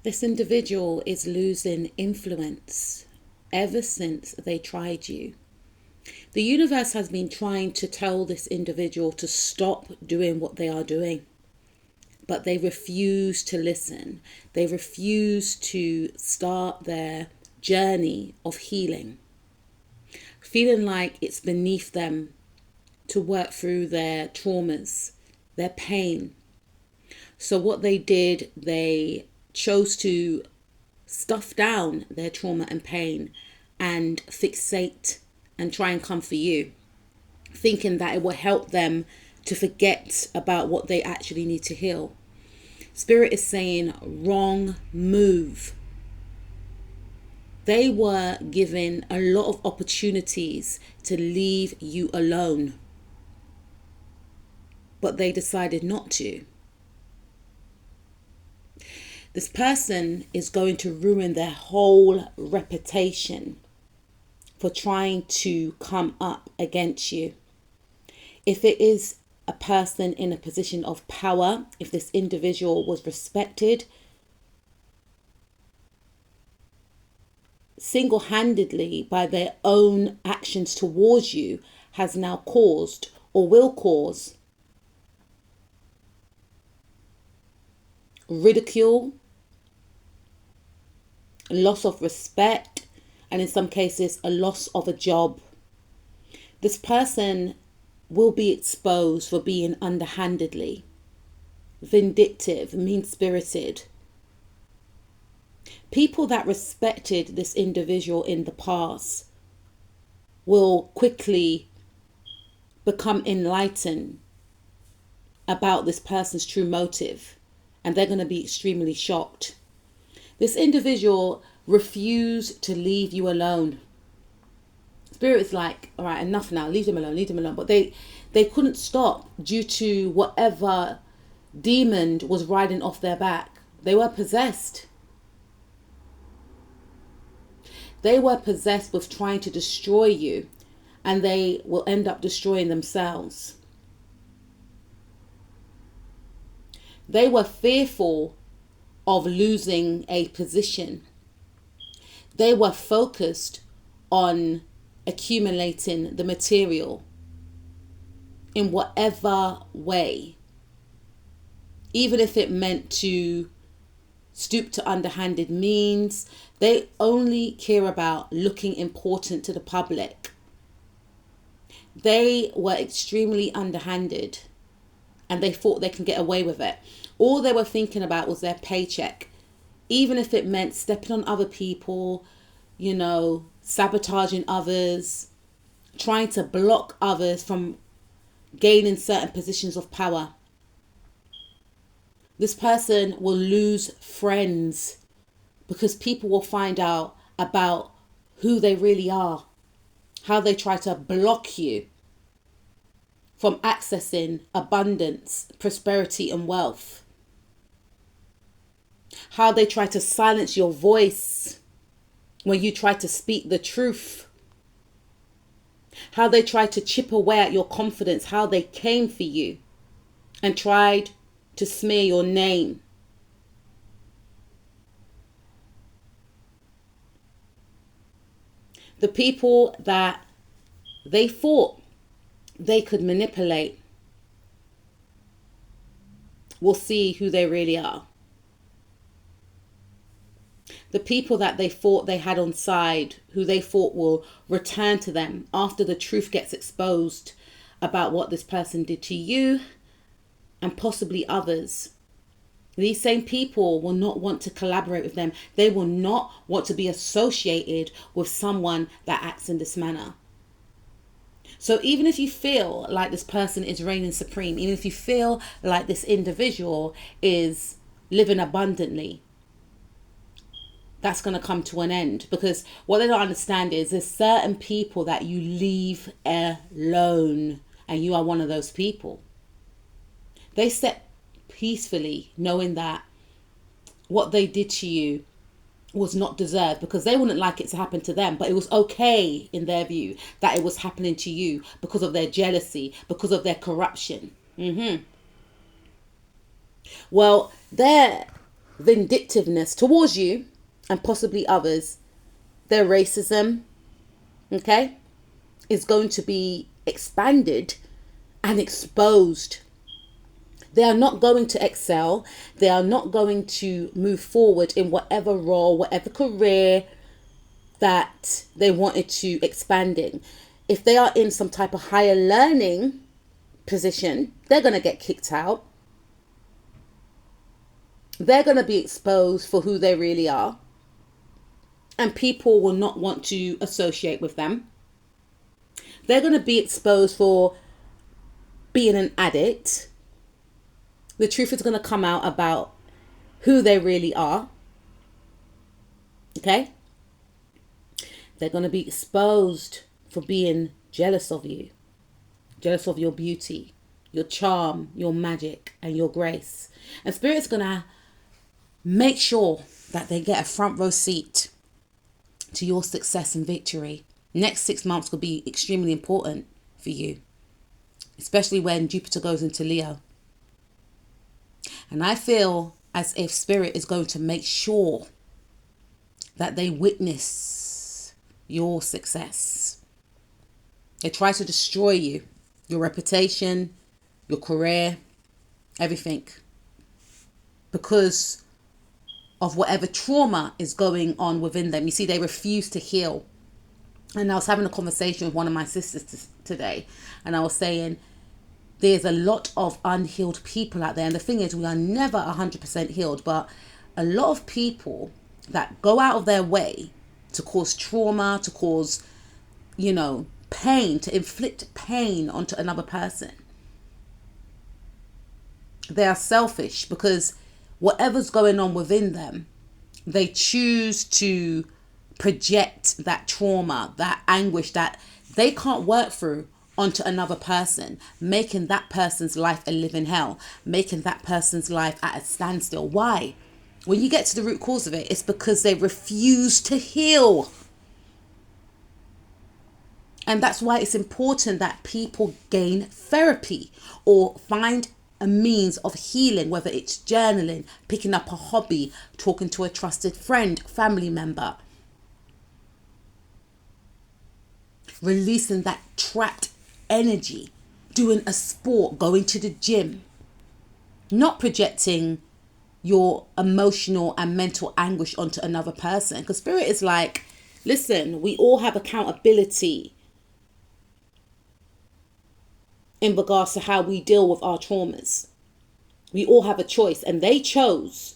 This individual is losing influence ever since they tried you. The universe has been trying to tell this individual to stop doing what they are doing, but they refuse to listen. They refuse to start their journey of healing, feeling like it's beneath them to work through their traumas, their pain. So what they did, they chose to stuff down their trauma and pain and fixate and try and come for you, thinking that it will help them to forget about what they actually need to heal. Spirit is saying, wrong move. They were given a lot of opportunities to leave you alone, but they decided not to. This person is going to ruin their whole reputation for trying to come up against you. If it is a person in a position of power, if this individual was respected, single-handedly by their own actions towards you, has now caused or will cause ridicule, loss of respect, and in some cases a loss of a job. This person will be exposed for being underhandedly, vindictive, mean-spirited. People that respected this individual in the past will quickly become enlightened about this person's true motive, and they're going to be extremely shocked. This individual refused to leave you alone. Spirit is like, all right, enough now, leave them alone, leave them alone. But they couldn't stop due to whatever demon was riding off their back. They were possessed. They were possessed with trying to destroy you, and they will end up destroying themselves. They were fearful of losing a position. They were focused on accumulating the material in whatever way, even if it meant to stoop to underhanded means. They only care about looking important to the public. They were extremely underhanded, and they thought they can get away with it. All they were thinking about was their paycheck, even if it meant stepping on other people, sabotaging others, trying to block others from gaining certain positions of power. This person will lose friends because people will find out about who they really are, how they try to block you from accessing abundance, prosperity, and wealth. How they try to silence your voice when you try to speak the truth. How they try to chip away at your confidence. How they came for you and tried to smear your name. The people that they thought they could manipulate will see who they really are. The people that they thought they had on side, who they thought will return to them after the truth gets exposed about what this person did to you and possibly others. These same people will not want to collaborate with them. They will not want to be associated with someone that acts in this manner. So even if you feel like this person is reigning supreme, even if you feel like this individual is living abundantly, that's going to come to an end, because what they don't understand is there's certain people that you leave alone, and you are one of those people. They step peacefully knowing that what they did to you was not deserved, because they wouldn't like it to happen to them, but it was okay in their view that it was happening to you because of their jealousy, because of their corruption. Well, their vindictiveness towards you and possibly others, their racism, okay, is going to be expanded and exposed. They are not going to excel. They are not going to move forward in whatever role, whatever career that they wanted to expand in. If they are in some type of higher learning position, they're going to get kicked out. They're going to be exposed for who they really are. And people will not want to associate with them. They're going to be exposed for being an addict. The truth is going to come out about who they really are. Okay? They're going to be exposed for being jealous of you. Jealous of your beauty, your charm, your magic, and your grace. And Spirit's going to make sure that they get a front row seat to your success and victory. Next 6 months will be extremely important for you, especially when Jupiter goes into Leo. And I feel as if Spirit is going to make sure that they witness your success. They try to destroy you, your reputation, your career, everything, because of whatever trauma is going on within them. You see, they refuse to heal. And I was having a conversation with one of my sisters today, and I was saying there's a lot of unhealed people out there. And the thing is, we are never 100% healed, but a lot of people that go out of their way to cause trauma, to cause, pain, to inflict pain onto another person. They are selfish because whatever's going on within them, they choose to project that trauma, that anguish that they can't work through onto another person, making that person's life a living hell, making that person's life at a standstill. Why? When you get to the root cause of it, it's because they refuse to heal. And that's why it's important that people gain therapy or find a means of healing, whether it's journaling, picking up a hobby, talking to a trusted friend, family member, releasing that trapped energy, doing a sport, going to the gym, not projecting your emotional and mental anguish onto another person. Because Spirit is like, listen, we all have accountability in regards to how we deal with our traumas. We all have a choice, and they chose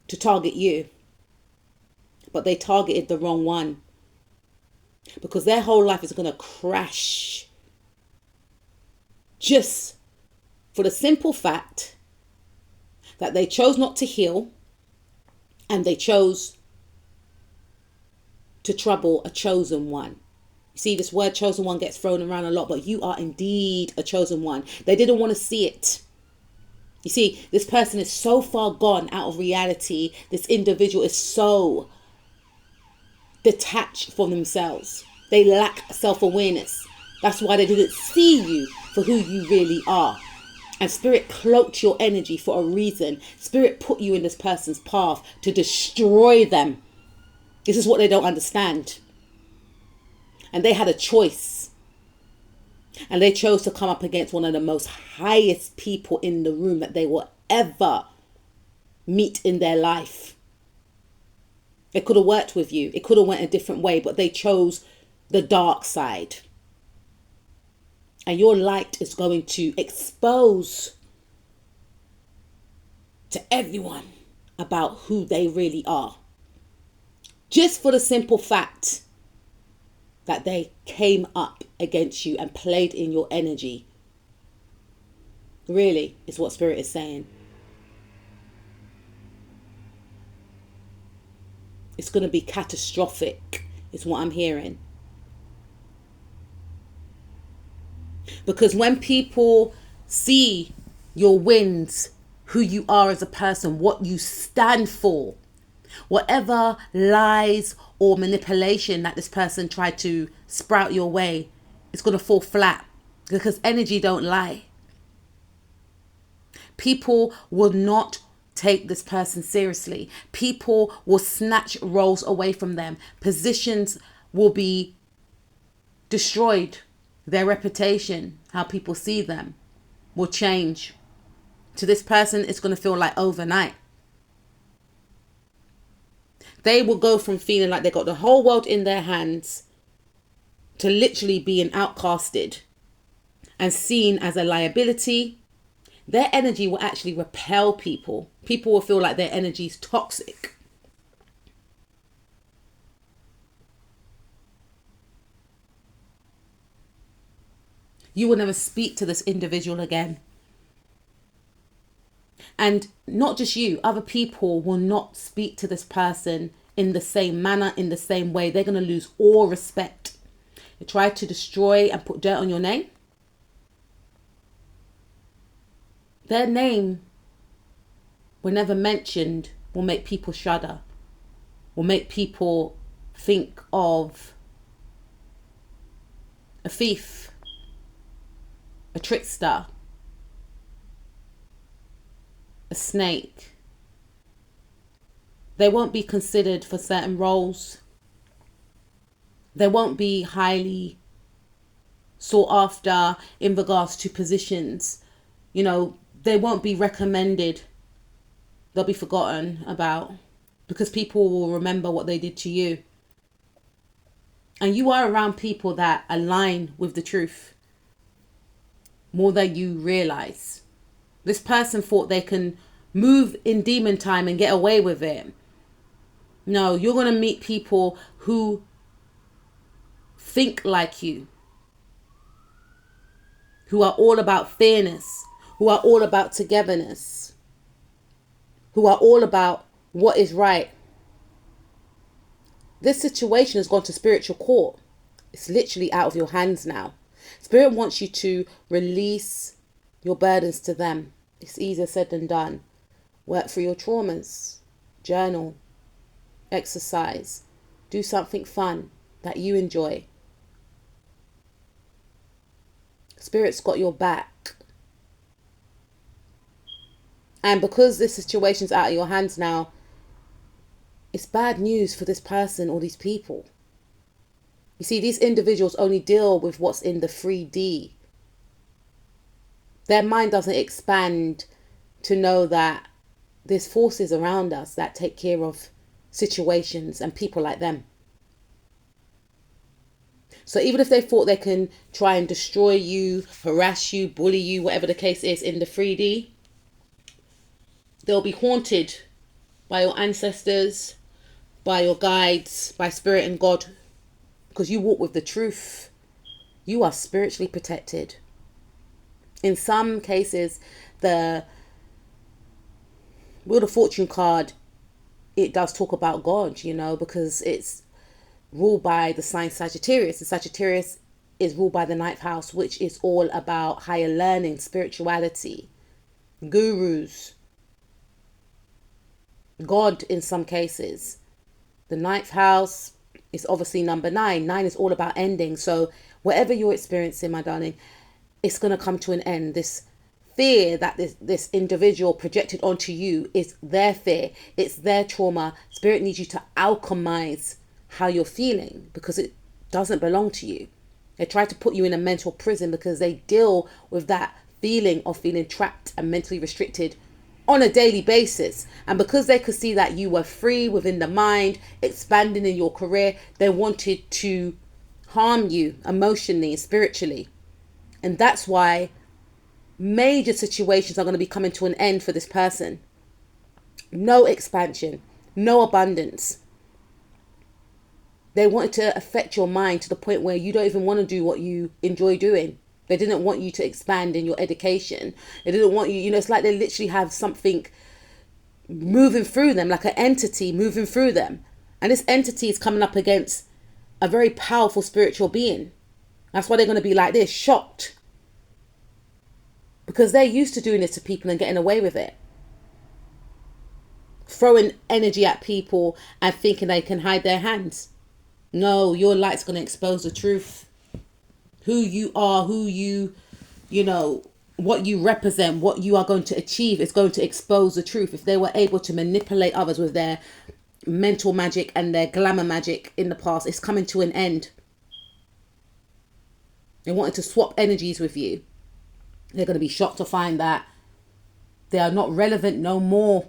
to target you, but they targeted the wrong one, because their whole life is going to crash just for the simple fact that they chose not to heal, and they chose to trouble a chosen one. You see, this word chosen one gets thrown around a lot, but you are indeed a chosen one. They didn't want to see it. You see, this person is so far gone out of reality. This individual is so detached from themselves. They lack self-awareness. That's why they didn't see you for who you really are. And Spirit cloaked your energy for a reason. Spirit put you in this person's path to destroy them. This is what they don't understand. And they had a choice. And they chose to come up against one of the most highest people in the room that they will ever meet in their life. It could have worked with you. It could have went a different way, but they chose the dark side. And your light is going to expose to everyone about who they really are. Just for the simple fact that they came up against you and played in your energy. Really, is what Spirit is saying. It's going to be catastrophic, is what I'm hearing. Because when people see your wins, who you are as a person, what you stand for, whatever lies or manipulation that this person tried to sprout your way, it's going to fall flat, because energy don't lie. People will not take this person seriously. People will snatch roles away from them. Positions will be destroyed. Their reputation, how people see them, will change. To this person, it's going to feel like overnight. They will go from feeling like they got the whole world in their hands to literally being outcasted and seen as a liability. Their energy will actually repel people. People will feel like their energy is toxic. You will never speak to this individual again. And not just you, other people will not speak to this person in the same manner, in the same way. They're going to lose all respect. They try to destroy and put dirt on your name. Their name, whenever mentioned, will make people shudder, will make people think of a thief, a trickster, a snake. They won't be considered for certain roles. They won't be highly sought after in regards to positions. You know, they won't be recommended. They'll be forgotten about because people will remember what they did to you. And you are around people that align with the truth more than you realize. This person thought they can move in demon time and get away with it. No, you're going to meet people who think like you, who are all about fairness, who are all about togetherness, who are all about what is right. This situation has gone to spiritual court. It's literally out of your hands now. Spirit wants you to release your burdens to them. It's easier said than done. Work through your traumas. Journal. Exercise. Do something fun that you enjoy. Spirit's got your back. And because this situation's out of your hands now, it's bad news for this person or these people. You see, these individuals only deal with what's in the 3D. Their mind doesn't expand to know that there's forces around us that take care of situations and people like them. So even if they thought they can try and destroy you, harass you, bully you, whatever the case is in the 3D, they'll be haunted by your ancestors, by your guides, by Spirit and God, because you walk with the truth. You are spiritually protected. In some cases, the Wheel of Fortune card, it does talk about God, you know, because it's ruled by the sign Sagittarius. And Sagittarius is ruled by the 9th house, which is all about higher learning, spirituality, gurus, God in some cases. The 9th house is obviously number 9. 9 is all about ending. So whatever you're experiencing, my darling, it's going to come to an end. This fear that this individual projected onto you is their fear. It's their trauma. Spirit needs you to alchemize how you're feeling because it doesn't belong to you. They try to put you in a mental prison because they deal with that feeling of feeling trapped and mentally restricted on a daily basis. And because they could see that you were free within the mind, expanding in your career, they wanted to harm you emotionally and spiritually. And that's why major situations are going to be coming to an end for this person. No expansion, no abundance. They wanted to affect your mind to the point where you don't even want to do what you enjoy doing. They didn't want you to expand in your education. They didn't want you, it's like they literally have something moving through them, like an entity moving through them. And this entity is coming up against a very powerful spiritual being. That's why they're going to be like this, shocked. Because they're used to doing this to people and getting away with it. Throwing energy at people and thinking they can hide their hands. No, your light's going to expose the truth. Who you are, who you what you represent, what you are going to achieve is going to expose the truth. If they were able to manipulate others with their mental magic and their glamour magic in the past, it's coming to an end. They wanted to swap energies with you. They're going to be shocked to find that they are not relevant no more.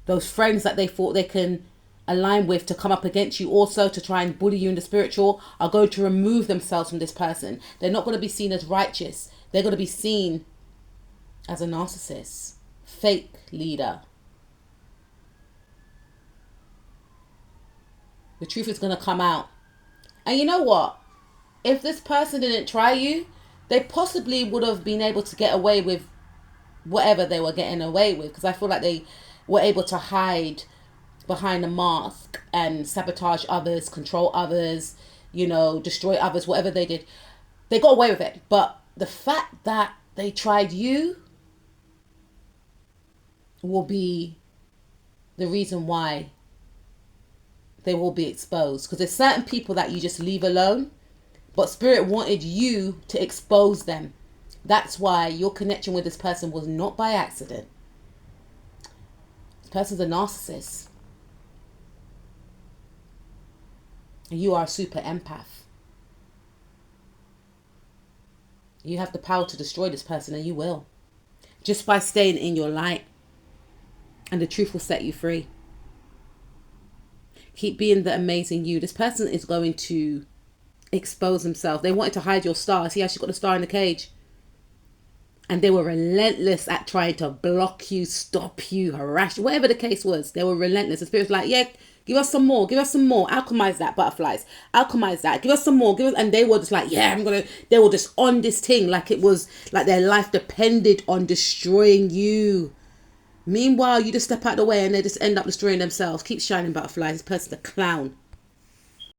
Those friends that they thought they can align with to come up against you, also to try and bully you in the spiritual, are going to remove themselves from this person. They're not going to be seen as righteous. They're going to be seen as a narcissist, fake leader. The truth is going to come out. And you know what? If this person didn't try you, they possibly would have been able to get away with whatever they were getting away with. Because I feel like they were able to hide behind a mask and sabotage others, control others, destroy others, whatever they did. They got away with it. But the fact that they tried you will be the reason why they will be exposed. Because there's certain people that you just leave alone, but Spirit wanted you to expose them. That's why your connection with this person was not by accident. This person's a narcissist. And you are a super empath. You have the power to destroy this person, and you will. Just by staying in your light. And the truth will set you free. Keep being the amazing you. This person is going to expose himself. They wanted to hide your star. See how she got the star in the cage? And they were relentless at trying to block you, stop you, harass you, whatever the case was. They were relentless. The Spirit's like, yeah, give us some more, alchemize that, butterflies, alchemize that, give us some more, and they were just like, yeah, they were just on this thing like it was like their life depended on destroying you. Meanwhile, you just step out of the way and they just end up destroying themselves. Keep shining, butterflies. This person's a clown.